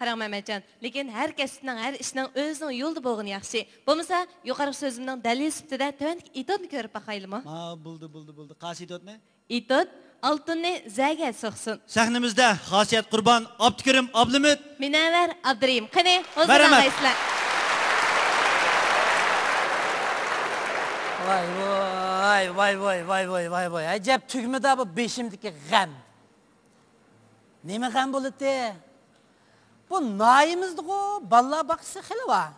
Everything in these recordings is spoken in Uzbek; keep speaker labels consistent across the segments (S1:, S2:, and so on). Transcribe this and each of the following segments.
S1: Qarang Mehmetcan, lekin har kasbning, har ishning o'zining yo'lda bo'lgani yaxshi. Bo'lmasa, yuqori so'zimning dalil sifatida tövandagi itotni ko'rib baqaylimi?
S2: Buldu. Qaysi itotni?
S1: Itot oltinni zaga so'qsin.
S2: Sahnimizda xosiyat Qurbon, Abdukarim Ablimit,
S1: Minaver Abdurim. Qani,
S2: o'zingizlar.
S3: Vay. Acayip tügmedi bu beşimdeki gam. Neme gam bo'ladi? Bu nayimizdi o, balla bakısı xili var.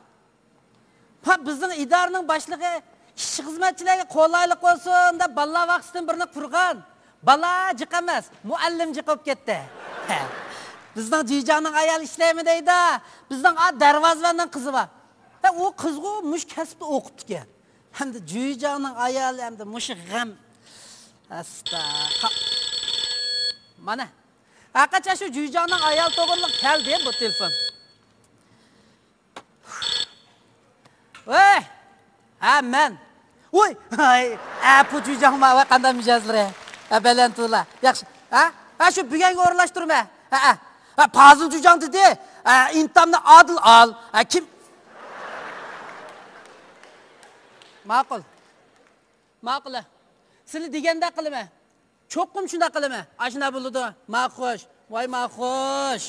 S3: Bizning idoraning boshlig'i kishi xizmatchilarga qo'laylik bo'lsin deb balla vaqtidan birini qurgan. Balla jiq emas, muallim jiqib ketdi. Bizning jijaning ayol ishlaymi deydi. Bizning darvozvanning qizi bor. O qizgu mush kasbni o'qitdi ekan. Hamda jijaning ayoli hamda mush g'am. Mana Haqiqatda shu jijaning ayol to'g'riliq keldi bu telefon. Voy! Men. Voy! Bu jijaning ma qanday mijozlari? Balantula. Yaxshi. Shu buganga o'rlashtirma. Fazil jijang dedi. İntamni adil al. Kim? Ma'qul. Sizlar deganda qilma. Cho'qqim shunda qilma. Ashuna bo'ladi. Ma'xush. Voy ma'xush.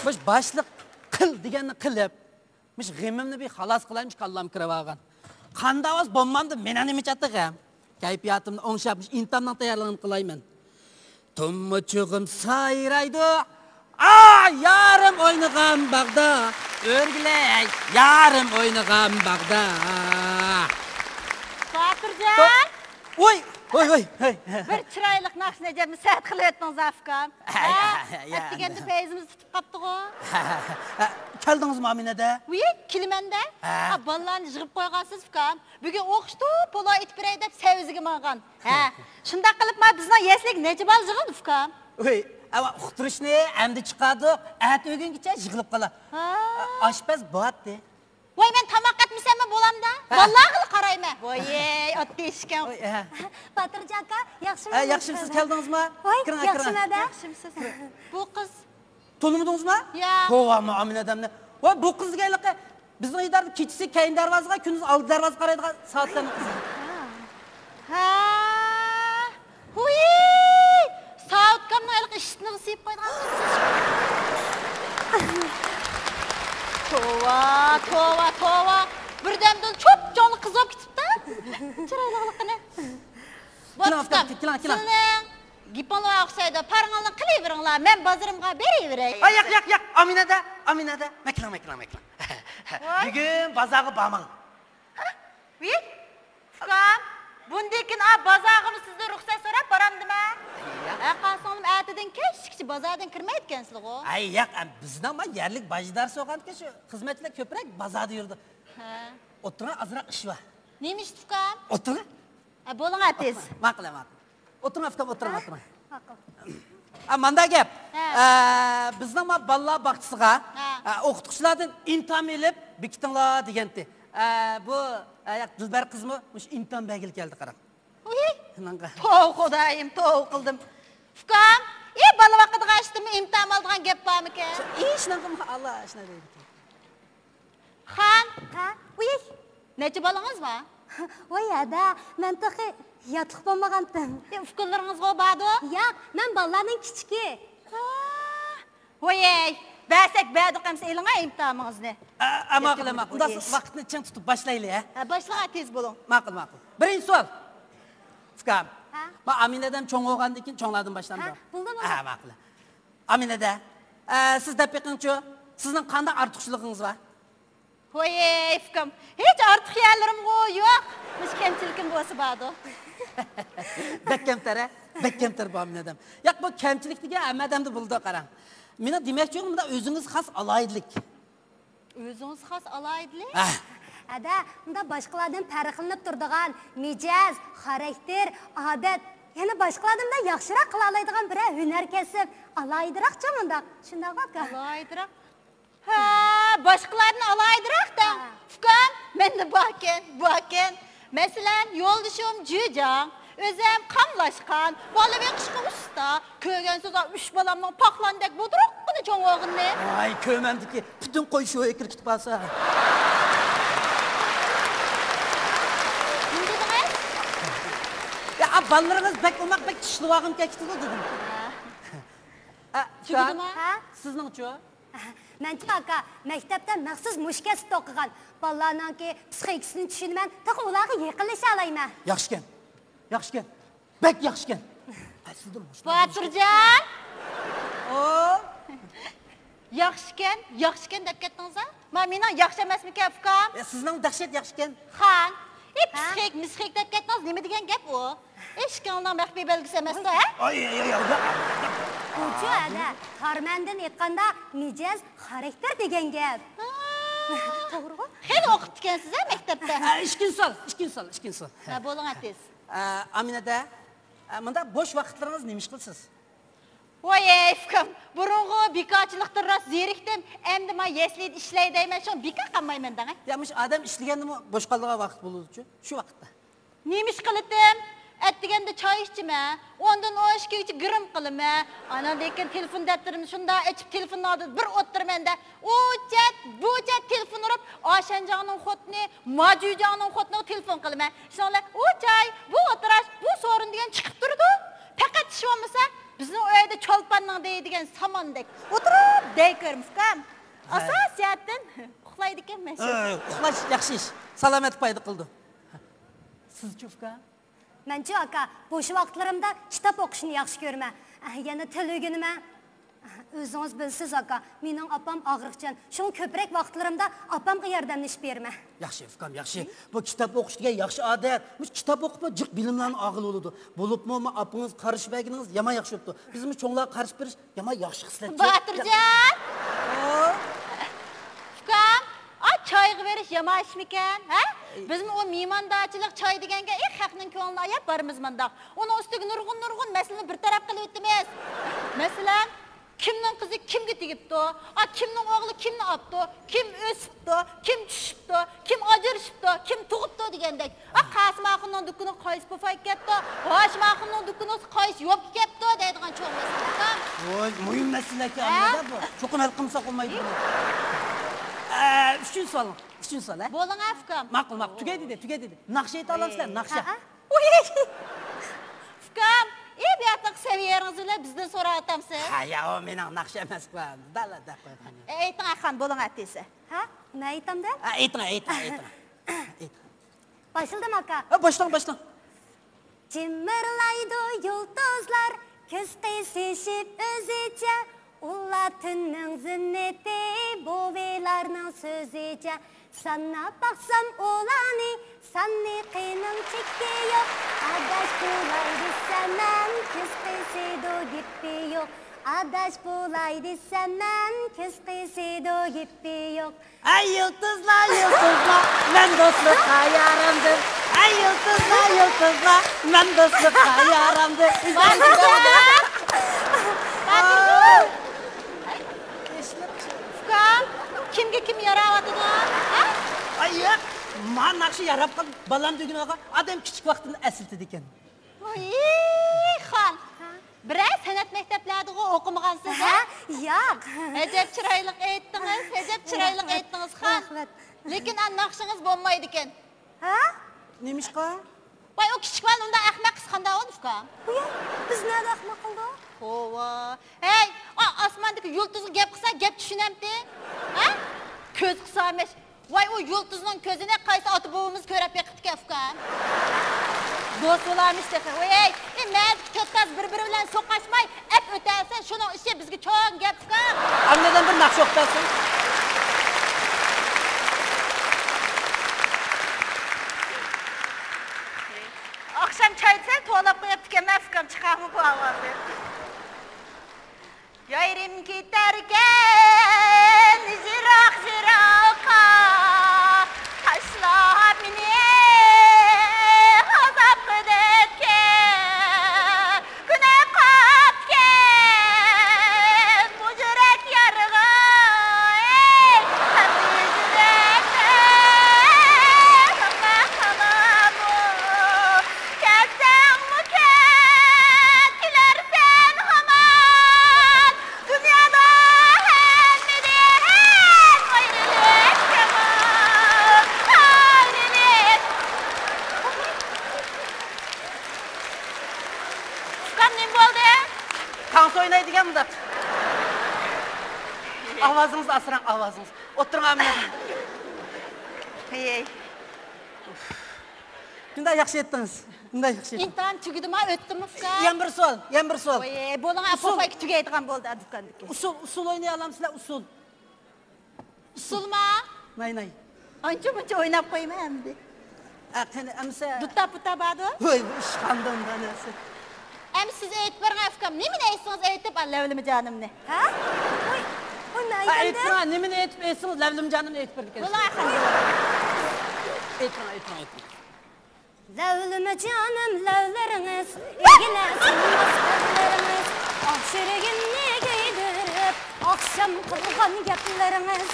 S3: Biz boshliq qil deganni qilib, biz g'imimni bir xalos qilaymiz, kallam kirib olgan. Qanday oz bo'lmamdi, meni nima chatdig'im. Kayfiyatimni o'ngshab, intamdan tayyorlanib qilayman. Tummuchug'im sayraydi. Yarim o'ynagan bag'da. O'rgilay, yarim o'ynagan bag'da.
S4: Fatirjon.
S3: Voy.
S4: Bir chiroylik naqshnaja misat qilyaptingiz afkam. Atdiganda payizimiz tutib qapti-ku.
S3: Keldingizmi Aminada?
S4: Voy, kelmanda. Bolalarni yig'ib qo'ygansiz afkam. Bugun o'qishdi, pola itib beray deb saviziga mang'an. Shunday qilib, bizning yeslik necha bal yig'ildi afkam?
S3: Voy, ama uqtirishni endi chiqadi, at o'gungacha yig'ilib qoladi. Oshpaz bo'tdi.
S4: Voy, men tamoq etmisam bo'lamda? Vallahi qarayman. Voy, ot deyishgan. Fatirjon aka, yaxshimisiz?
S3: Yaxshimisiz, keldingizmi?
S4: Yaxshimada. Yaxshimisiz. Bu qiz
S3: Tanımadыңызmı?
S4: Ya.
S3: Kovama Amin adamni. Voy, bu qiz deganlik bizning idarada kechasi keyin darvozaga, kunduz oldi darvoza qaraydigan soatlarni qizi.
S4: Voy! Soatkamni iliq ishni qisib qo'ygan. Tova. Birdamdan cho'p jonli qiz olib ketibdi. Chiroyliqini. Keling. Giponlar oqsaydi, parangizni qilaveringlar. Men bozorimga beraveray.
S3: Yo'q, Aminada. Maklan. Bugun bozorga bormang.
S4: Voy! Fukam, bundakin bozorga sizdan ruxsat so'rab boramdimi? Qasonim atidan kechgacha bozordan kirmayotgansizlar-ku.
S3: Yo'q, bizning yerlik bajdar so'g'anki shu xizmatchilar ko'proq bozorda yurdi. O'tirgan azroq ish bor.
S4: Nima ish Fukam?
S3: O'tirgan.
S4: Bo'ling atiz.
S3: Ma'qul. O'tiring, Manda gap. Bizning bolalar bog'chisiga o'qituvchilardan intom elib bekitinglar degandi. Bu Dilbar qizmi? Mush intom bagil keldi qarang.
S4: To'v xudoyim, to'v qildim. Fukam, bola vaqtida g'ashtimi, imtihon olgan gap bormi-ki?
S3: Shunaqa Allah shuna deydi.
S4: Xon, necha bolangiz bor?
S5: Voy, ada, men to'qi yotib bo'lmagandim.
S4: Fikrlaringizga bordi?
S5: Yo'q, men bolalarning kichiki.
S4: Voy, bersak berdiqamsa elinga imtihonimizni.
S3: Ma'qul. Unda vaqtni ching tutib boshlaylik,
S4: Boshla tez bo'ling.
S3: Ma'qul. Birinchi savol. Fukam. Men Aminadan cho'ng bo'lgandan keyin cho'nglardan boshlandim. Ma'qul. Aminada, siz deb beqingchi, sizning qanday ortiqchiligingiz bor?
S4: Voy, Fukam, hech ortiq yerlarim yo'q. Biz kamchilikim bo'lsa bordi.
S3: Bekkamtar bu Aminadan. Yo'q, bu kamchilik degan hammadamda bo'ldi, qarang. Meni demoqchim, bunda o'zingiz xos alaydilik.
S4: O'zingiz xos alaydilik?
S5: Ada, bunda boshqalardan farqlanib turadigan mijoz, xarakter, odat, yana boshqalardan yaxshiroq qila oladigan bir hunar kasb, alaydiroqcha bunda. Shunday-ku.
S4: Alaydiroq. Boshqalarni alaydiroq-da. Fukam, menda boken. Masalan, yo'ldishim Jujang, o'zim qamlashgan, bola beqishga usta, ko'rgan so'zlar 3 bolamning paqlandek bo'droqqina oğlunu.
S3: Ay köymemdeki bütün koy şu ekir kitip alsa.
S4: Ne dediniz?
S3: Ya ballarınız pek olmak pek tişli vağım keçti dedim.
S4: Tügüdü mü?
S5: Ha?
S3: Sizin çoğu?
S5: Мәнчі ака, мәктәптә махсус мушкәсіп оқыған. Балларның ки психикасını düşünmən, тақ оларға еқіліше алайма.
S3: Yaxşıken. Yaxşıken. Bek yaxşıken.
S4: Батыржан!
S3: Oo.
S4: Yaxşıken dep kettiniz ha? Mening yaxşı emasmikan ukam?
S3: Sizin dahşet yaxşıken.
S4: Xan, psixik dep kettiniz, nima degan gap u? Eshkanning maxfiy belgisi emas-da, ha?
S3: Ay.
S5: Uçu әді, Хармәнден етқанда мижаз характер деген гәп. To'g'ri ғой?
S4: Xeyli o'qib ekansiz ha maktabda.
S3: İşkin sol.
S4: Ha, bo'ling atez.
S3: Aminada, bunda boş vakitleriniz neymiş kılsız?
S4: Voy ukam, burungi bekorchilikdan rost zerikdim. Endi men yeslida ishlaydi deyman, shu bekor qolmayman-da.
S3: Yamış adam işligende mi boş kaldığa vakit buludu şu vakitte.
S4: Neymiş qildim? Atdiganda choy ichima, ondan oshga girim qilima. Ana lekin telefon daftarimni shunda ichib telefonni oldi, bir o'tirmanda. U chat, bu chat telefon urib, Oshanjonning xotini, Majujonning xotini telefon qilima. Shunlar, u choy, bu o'tirash, bu so'rin degan chiqib turdi. Faqat ish bo'lmasa, bizning uyda cholpanning deydigan samondek o'tirib dey ko'rmizkam. Asosiyatdan uxlaydi ekanman.
S3: Uxlash yaxshi ish. Salomat payda qildi. Siz chufka?
S5: Мәнчі ака, boş vaqtlarımda kitap оқышын yaxşı görmə. Yana til ögünümə. Özünüz bilsiz aka, mening apam ağrıqçan. Şun köprek vaqtlarımda apamga yordamlashib bermə.
S3: Yaxshi ukam, yaxshi. Bu kitap o'qish degan yaxshi odat. Bu kitap o'qib jiq bilimlarni og'il bo'ladi. Bo'libmi, apingiz qarish baginiz yomon yaxshi o'tdi. Bizmi cho'nglar qarish berish yomon yaxshi xislat.
S4: Батыржан! Ukam, choyga berish yomon ishmikan, ha? Bizim o mehmondorchilik choy deganga xalqning ko'nglini ayab borimiz manda. Uni ustiga nurg'un masalani bir taraf qilib o'tamiz. Masalan, kimning qizi kimga tegibdi? Kimning o'g'li kimni olibdi? Kim o'sibdi? Kim tushibdi? Kim ajrashibdi? Kim tug'ibdi degandek. Qasim axunning dukuni qaysi pofay ketdi? Hoshim axunning dukuni qaysi yo'q ketdi deydigan cho'ng masala.
S3: Voy, muhim masala ki anlada bu. Cho'qin hal qilmasa olmaydi buni. Üçün sual, ha?
S4: Bo'ling afkam.
S3: Ma'qul, tugay dedi. Naqsha ayta olamsizlar, naqsha.
S4: Ukam, bu yoqqa seviyeringizni bizdan so'rayapsiz.
S3: Ha, ya o mening naqsha emas bu. Dalada qo'ygan.
S4: Ayting axan, bo'ling atdesi.
S5: Ha? Nima aytamda?
S3: Ayting.
S5: Başıldım aka.
S3: Boshlang.
S5: Cimırlaydı yıldızlar, köz qiyshishib o'zicha. Ular tunning zinnati, bo'velarning so'zicha. Sanab baqsam ularni, sanni qining chekki yo'q. Adash bo'laydi saman, ko'z qiyshidi gippi yo'q. Adash bo'laydi saman, ko'z qiyshidi gippi yo'q.
S3: Ay yıldızlar, men do'stlikqa yaramdim. Ay yıldızlar, men do'stlikqa yaramdim.
S4: Ukam, kimga kim yaravotidi?
S3: Ay, men naqsha yarab qilib, balam degan oqa adam kichik vaqtini asiltidi ekan.
S4: Voy, xon. Biroz san'at maktablarida o'qimagansiz, ha?
S5: Yo'q.
S4: Ajab chiroyli aytdingiz, xon. Lekin naqshingiz bo'lmaydi ekan.
S5: Ha?
S3: Nemishqa?
S4: Voy, o kichik bola unda ahmoq qiz qanday bo'ldi, ukam?
S5: Biz nada ahmoq qildi?
S4: Hova. Hey, osmondagi yulduzga gap qilsa, gap tushunamdi. Ha? Ko'z qilsa emas. Voy, o yulduzning ko'zini qaysi ota-bobamiz ko'rib yiqitdi ukam. Do'st bo'lamiz dedi. Voy, men ko'taz bir-biri bilan so'qashmay, ap o'tasa, shuning ishi bizga cho'ng gap ukam.
S3: Amnadan bir naqsha o'qitasin.
S4: Akşam çayda to'lab qo'yibdi-kan, ukam chiqarib bu ovozni. Yayrim ketarkan jiroq-jiroqqa tashlab meni azab qilayotgan kuni qotgan bu yurak yarig'i Dünyada
S3: Avazınız asıran avazınız. Oturun Amine.
S4: Hey.
S3: Şunda yaxşı ettiniz. Şunda yaxşı ettiniz.
S4: İmtihan tügüdü ma, öttü mü fıkam?
S3: Yan bir sol.
S4: Oy, bolun apapa iki tügeydiğen boldu dükkandaki.
S3: Usul oynayalım sizler, usul.
S4: Usul ma?
S3: Nay.
S4: Anca mınca oynap koyma hem de.
S3: Amsa...
S4: Dutta bağdı.
S3: Oy, işkandan da nesi.
S4: Hem siz eğit verin afkam. Ne mi neysiniz eğitip Allah ölümü canım ne?
S5: Ha? Oy ne
S3: Ha,
S5: aytandi?
S3: etme, ne mi eğitip eğitsiniz, levlim canım eğitip verdik.
S4: Bola akın.
S3: Etme.
S5: Levlime canım levleriniz, ilgilensin maskarlarınız. Şiregimni giydirip, akşam kılgan gepleriniz.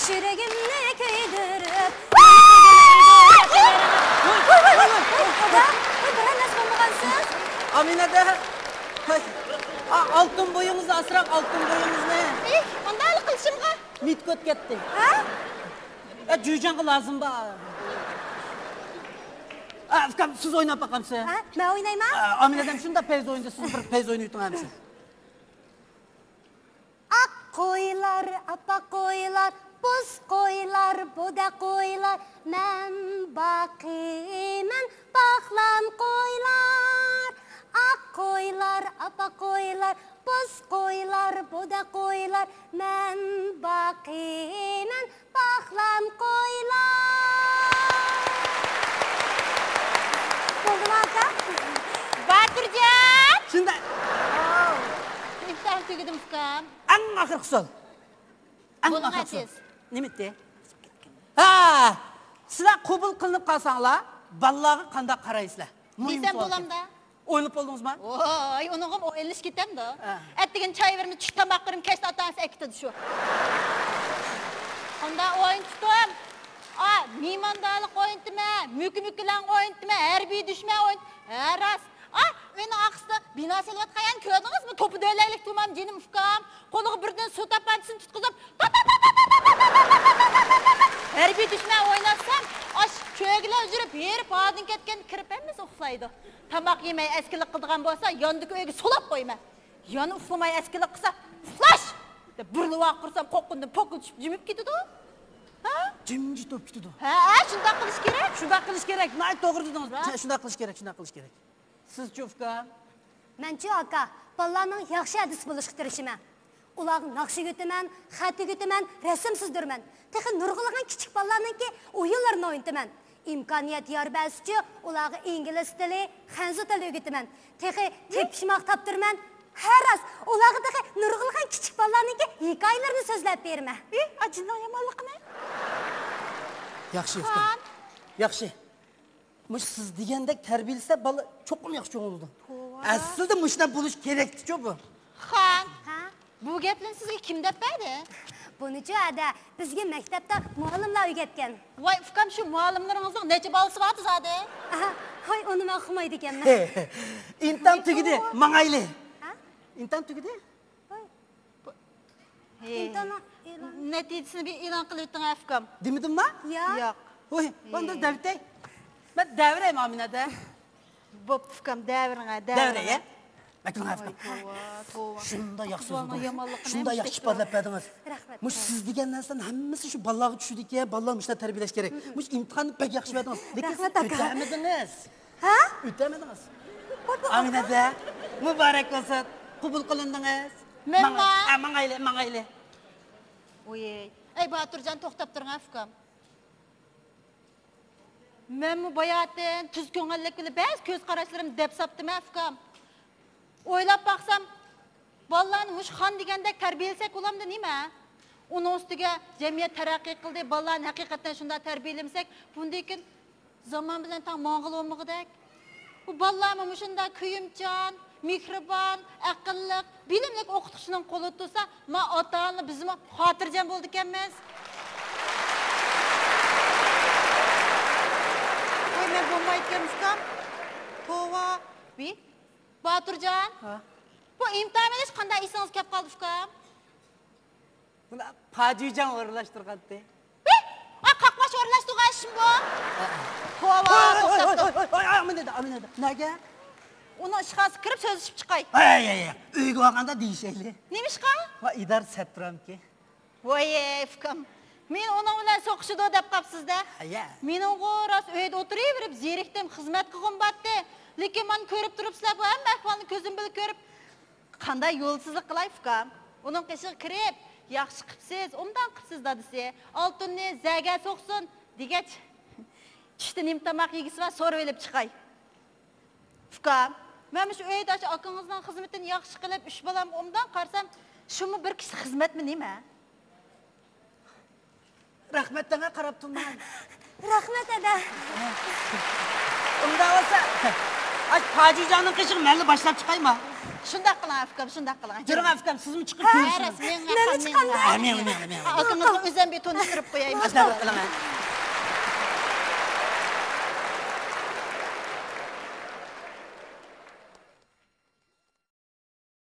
S5: Şiregimni giydirip, Bırak nasıl olmağansız?
S3: Amine de... Altın boyumuzu asırak, altın boyumuz ne?
S4: Onda alı kılışımga.
S3: Mitköt gitti.
S5: Ha?
S3: Cüycan lazım ba. Afkam, siz oynap bakalım size.
S5: Ha? Ben oynayayım ha?
S3: Amine'den şunu da pez oyunca, siz bir pez oyunu yutun hemsi.
S5: Ak koylar, apa koylar, buz koylar, boda koylar. Men bakımen baklan koylar. Ak koylar, apa koylar, buz koylar, boda koylar. Men bakımen baklan koylar. Oldu mu Hakan?
S4: Batırcan.
S3: Şimdi
S4: İmtihan tügüdüm fıkam.
S3: en ahır kusol.
S4: Bunun atiz.
S3: Ne bitti? Ha, sizler kubul kılınıp kalsanlar, ballağı kanda karayıslar.
S4: Desem bolam da.
S3: Oynayıp oldunuz mu?
S4: Oy, onunum o eliş gitem da. Ettiğin çay verimi çiş tamaklarım keşke atansı ekti şu. Onda oyun tutum. Mimandalık oyun tüme, mükülen oyun tüme, herbi düşme oyun. Ras. Beni akısta bina selvat kayan köydünüz mü? Topu döleylik tutmam cenim ufkam. Koluğu birden su tapancısını tutkuzum. Herbi düşme oynatsam, çöğüyle üzürüp yerip ağzın ketken kirip emmiz uflaydı. Tamak yemeği eskilik kıldığan bolsa, yandık öyle solap koyma. Yanı uflamayı eskilik kısa, flash! Burnu vaq kursam kokundum, pokul düşüp cümüp gidiyordu. Ha?
S3: Cimci top gidiyordu.
S4: Şunda kılış gerek.
S3: Şunda kılış gerek. Nait doğru dediniz. Şunda kılış gerek. Siz çufka.
S5: Mənçi aka, ballarının yaxşı adis buluşq tirişimə. Ulağın naqşı götümən, xətti götümən, rəsm süzdürmən. Texi nurğulğan kiçik ballarının ki oyunlarını oynatımən. İmkaniyet yar bəsçi, ulağı İngiliz dili, xənzu dili götümən. Texi tepişmaq tapdırmən. Hər az, ulağı texi nurğulğan kiçik ballarının ki hikayelerini sözləb vermə.
S4: Acından yamanlık ne?
S3: Yaxşı Efkan. Yaxşı. Mış siz degandek terbiyelise balı çok mu yaxşı oldu? Aslında mışla buluş gerekti çok bu.
S4: Xan,
S5: Ha?
S4: bu geplen sizge kim dep berdi?
S5: Bunucu ada bizge məktəbdə müəllimlər öyrətken.
S4: Vay fıkam şu muallimlerinizin neçe balısı vardı zade?
S5: Aha, hay onu mən oxumaydı ikənmən.
S3: İntan tügüdü, mangaylı.
S5: Ha?
S3: İntan tügüdü.
S5: İntana
S4: Neticesini bir ilan kılıydın afkam.
S3: Demedin mi?
S5: ya.
S4: Yok.
S3: Oy, bana devletey. Ben devreyim Amine'de.
S4: Bu fıkam devrine.
S3: Devreye. Bakın Efkan.
S4: Tova.
S3: Şunda yaxşı
S4: Kulağına
S3: oldu.
S4: yamanlık
S3: Şunda
S4: neymiş
S3: yaxşı
S4: de şu?
S3: parlap verdiniz.
S5: Rahmet.
S3: Muş siz degenden hemmesi şu ballağı düşürdük ya. Ballağı muşlar terbiyeleş gerek. Muş imtihanı pek yaxşı verdiniz.
S5: Rahmet aka.
S3: Ütemediniz.
S5: Ha?
S3: Ütemediniz. Amine'de mübarek olsun. Kubul kılındınız.
S4: Memma.
S3: Mangaylı.
S4: Oy. Ey Baturcan toxtap durun afkam. Men bu bayatın tüz köngəllik bile bəz köz qaraşlarım dep saptım afkam. Oylap baksam, ballarını muş xan degendek terbiyelsek olamdı nime? Onun üstüge cemiyet terakki kıldı, ballarını hakikaten şunda terbiyelemsek, bundakin zaman bilen tam mağıl olmağıdak. Bu ballarımı muşunda kıyımcan, mihriban, akıllık, bilimlik okutuşunun kolu tutsa, ma atağını bizim hatırcan bulduk emmez. Oy men bomba etkenmişkam. Tova. Bir. Baturcan. Bu imtihanı hiç kanda isiniz kep kaldı fıkam.
S3: Buna pacıcan uğurlaştırgan de.
S4: Kalkmaş orlaştığı işim bu. Tova. Toxtap.
S3: Oy, Amine'de. Nege?
S4: Onu şıkası kırıp sözleşip çıkay.
S3: Ay. Uygu vakanda değişeyli.
S4: Neymiş kan?
S3: Va idar setram ki.
S4: Voy, Fukam. Men onun bilan so'qishdi deb qapsizda.
S3: Aya.
S4: Mening qo'ras uyda o'tiraverib, zerikdim, xizmat qilg'im batdi. Lekin men ko'rib turibsizlar, bu hamma ahvolni ko'zim bilan ko'rib, qanday yo'lsizlik qilay, Fukam? Uning qishig'i kirib, yaxshi qilibsiz, undan qilibsiz dadisi. Oltinni zaga so'qsin degach, tushda nim tamoq yegisi va so'rab olib chiqay. Fukam, men shu uyda akangizning xizmatini yaxshi qilib, uch bolam undan qarsam, shumi bir kishi xizmatmi nima?
S3: Rahmat sana qarab turman.
S5: Rahmat ada.
S3: Unda olsa, ay Pajijonning qishig'i meni boshlab chiqaymi?
S4: Shundoq qiling, Fukam, shundoq qiling.
S3: Juring Afkam, sizmi chiqib
S4: Haras, men
S3: Men.
S4: Akangizning o'zim bir tanishtirib qo'yaymi?
S3: Ashtaqa qilaman.